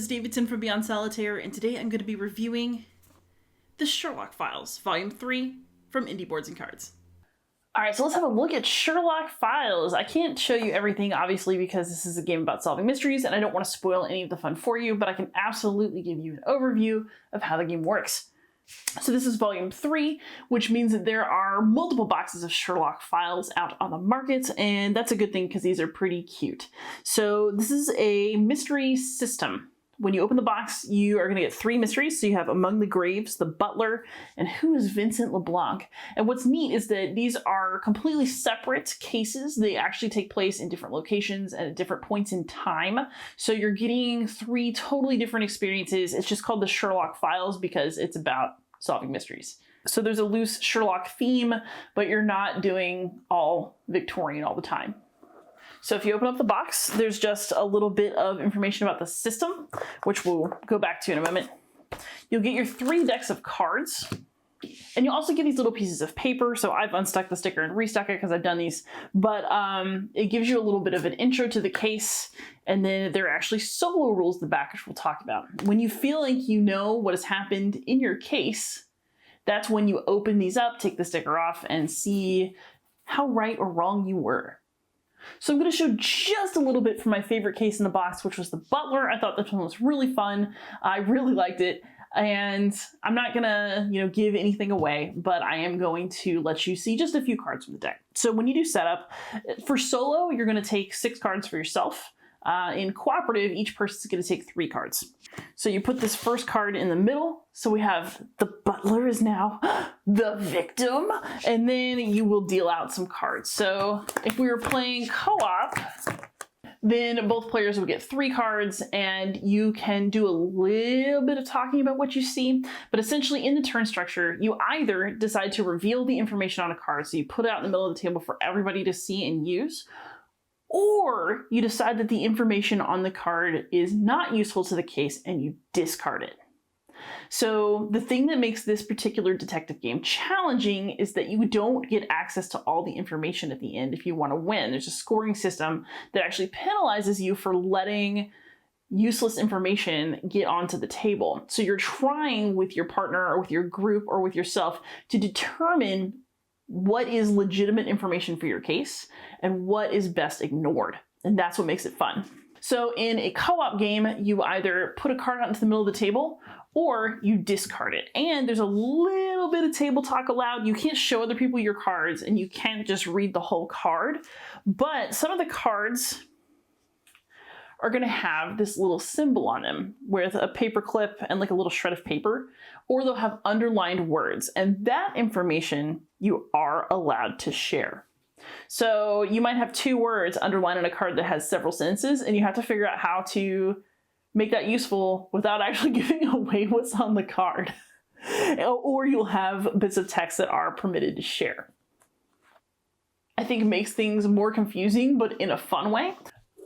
Davidson from Beyond Solitaire, and today I'm going to be reviewing the Sherlock Files, Volume 3 from Indie Boards and Cards. Alright, so let's have a look at Sherlock Files. I can't show you everything, obviously, because this is a game about solving mysteries, and I don't want to spoil any of the fun for you, but I can absolutely give you an overview of how the game works. So this is Volume 3, which means that there are multiple boxes of Sherlock Files out on the market, and that's a good thing because these are pretty cute. So this is a mystery system. When you open the box, you are going to get 3 mysteries. So you have Among the Graves, The Butler, and Who is Vincent LeBlanc? And what's neat is that these are completely separate cases. They actually take place in different locations and at different points in time. So you're getting 3 totally different experiences. It's just called the Sherlock Files because it's about solving mysteries. So there's a loose Sherlock theme, but you're not doing all Victorian all the time. So if you open up the box, there's just a little bit of information about the system, which we'll go back to in a moment. You'll get your 3 decks of cards, and you'll also get these little pieces of paper. So I've unstuck the sticker and restuck it because I've done these, but it gives you a little bit of an intro to the case, and then there are actually solo rules in the back, which we'll talk about. When you feel like you know what has happened in your case, that's when you open these up, take the sticker off, and see how right or wrong you were. So I'm going to show just a little bit from my favorite case in the box, which was The Butler. I thought this one was really fun. I really liked it. And I'm not going to, give anything away, but I am going to let you see just a few cards from the deck. So when you do setup, for solo, you're going to take 6 cards for yourself. In cooperative, each person is going to take 3 cards. So you put this first card in the middle. So we have the butler is now the victim, and then you will deal out some cards. So if we were playing co-op, then both players would get 3 cards, and you can do a little bit of talking about what you see. But essentially in the turn structure, you either decide to reveal the information on a card, so you put it out in the middle of the table for everybody to see and use, or you decide that the information on the card is not useful to the case and you discard it. So the thing that makes this particular detective game challenging is that you don't get access to all the information at the end if you want to win. There's a scoring system that actually penalizes you for letting useless information get onto the table. So you're trying with your partner or with your group or with yourself to determine what is legitimate information for your case and what is best ignored. And that's what makes it fun. So in a co-op game, you either put a card out into the middle of the table or you discard it. And there's a little bit of table talk allowed. You can't show other people your cards and you can't just read the whole card. But some of the cards are going to have this little symbol on them with a paper clip and like a little shred of paper, or they'll have underlined words, and that information you are allowed to share. So you might have 2 words underlined on a card that has several sentences, and you have to figure out how to make that useful without actually giving away what's on the card. Or you'll have bits of text that are permitted to share. I think it makes things more confusing, but in a fun way.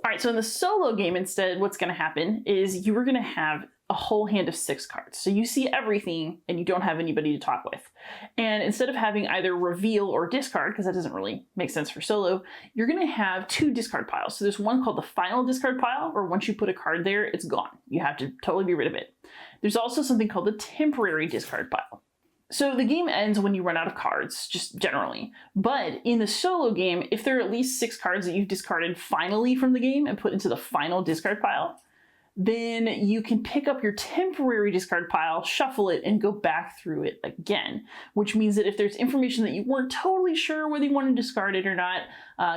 All right, so in the solo game instead, what's going to happen is you are going to have a whole hand of 6 cards. So you see everything and you don't have anybody to talk with. And instead of having either reveal or discard, because that doesn't really make sense for solo, you're going to have 2 discard piles. So there's one called the final discard pile, or once you put a card there, it's gone. You have to totally be rid of it. There's also something called the temporary discard pile. So the game ends when you run out of cards, just generally. But in the solo game, if there are at least 6 cards that you've discarded finally from the game and put into the final discard pile, then you can pick up your temporary discard pile, shuffle it, and go back through it again. Which means that if there's information that you weren't totally sure whether you want to discard it or not,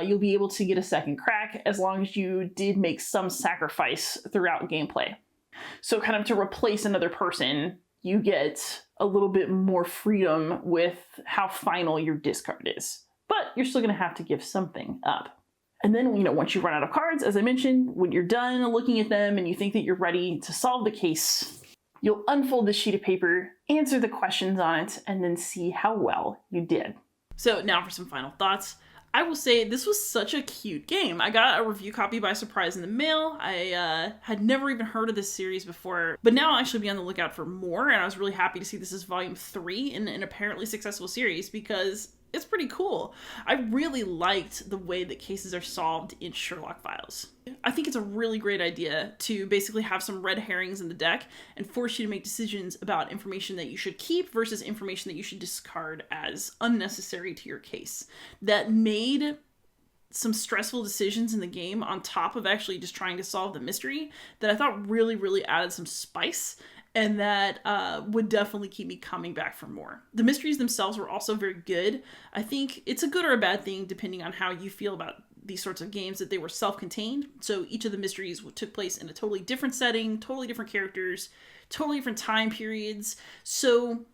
you'll be able to get a second crack as long as you did make some sacrifice throughout gameplay. So kind of to replace another person, you get a little bit more freedom with how final your discard is. But you're still going to have to give something up. And then, once you run out of cards, as I mentioned, when you're done looking at them and you think that you're ready to solve the case, you'll unfold this sheet of paper, answer the questions on it, and then see how well you did. So now for some final thoughts. I will say this was such a cute game. I got a review copy by surprise in the mail. I had never even heard of this series before, but now I'll actually be on the lookout for more, and I was really happy to see this is volume 3 in an apparently successful series because it's pretty cool. I really liked the way that cases are solved in Sherlock Files. I think it's a really great idea to basically have some red herrings in the deck and force you to make decisions about information that you should keep versus information that you should discard as unnecessary to your case. That made some stressful decisions in the game on top of actually just trying to solve the mystery that I thought really added some spice, and that would definitely keep me coming back for more. The mysteries themselves were also very good. I think it's a good or a bad thing depending on how you feel about these sorts of games, that they were self-contained. So each of the mysteries took place in a totally different setting, totally different characters, totally different time periods. So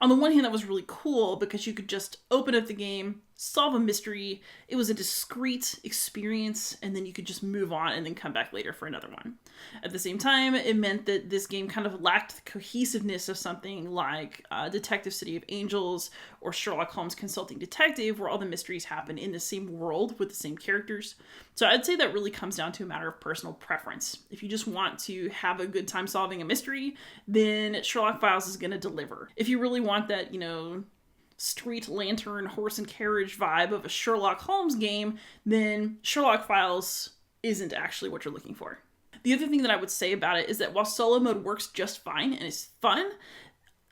on the one hand, that was really cool because you could just open up the game, solve a mystery. It was a discrete experience, and then you could just move on and then come back later for another one. At the same time, it meant that this game kind of lacked the cohesiveness of something like Detective City of Angels or Sherlock Holmes Consulting Detective, where all the mysteries happen in the same world with the same characters. So I'd say that really comes down to a matter of personal preference. If you just want to have a good time solving a mystery, then Sherlock Files is going to deliver. If you really want that, street lantern, horse and carriage vibe of a Sherlock Holmes game, then Sherlock Files isn't actually what you're looking for. The other thing that I would say about it is that while solo mode works just fine and is fun,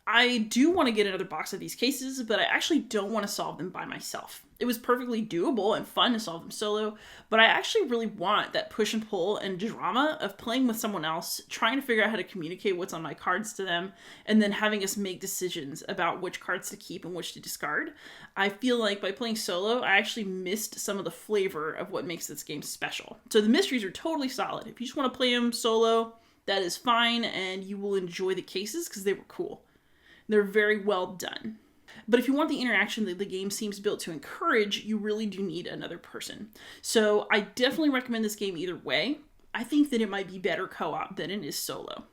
I do want to get another box of these cases, but I actually don't want to solve them by myself. It was perfectly doable and fun to solve them solo, but I actually really want that push and pull and drama of playing with someone else, trying to figure out how to communicate what's on my cards to them, and then having us make decisions about which cards to keep and which to discard. I feel like by playing solo, I actually missed some of the flavor of what makes this game special. So the mysteries are totally solid. If you just want to play them solo, that is fine, and you will enjoy the cases because they were cool. They're very well done. But if you want the interaction that the game seems built to encourage, you really do need another person. So I definitely recommend this game either way. I think that it might be better co-op than it is solo,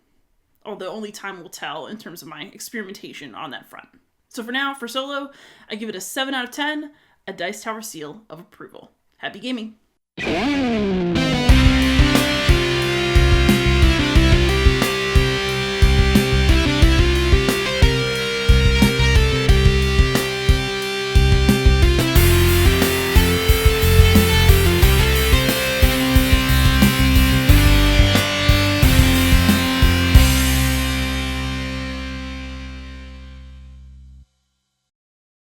although only time will tell in terms of my experimentation on that front. So for now, for solo, I give it a 7 out of 10, a Dice Tower seal of approval. Happy gaming!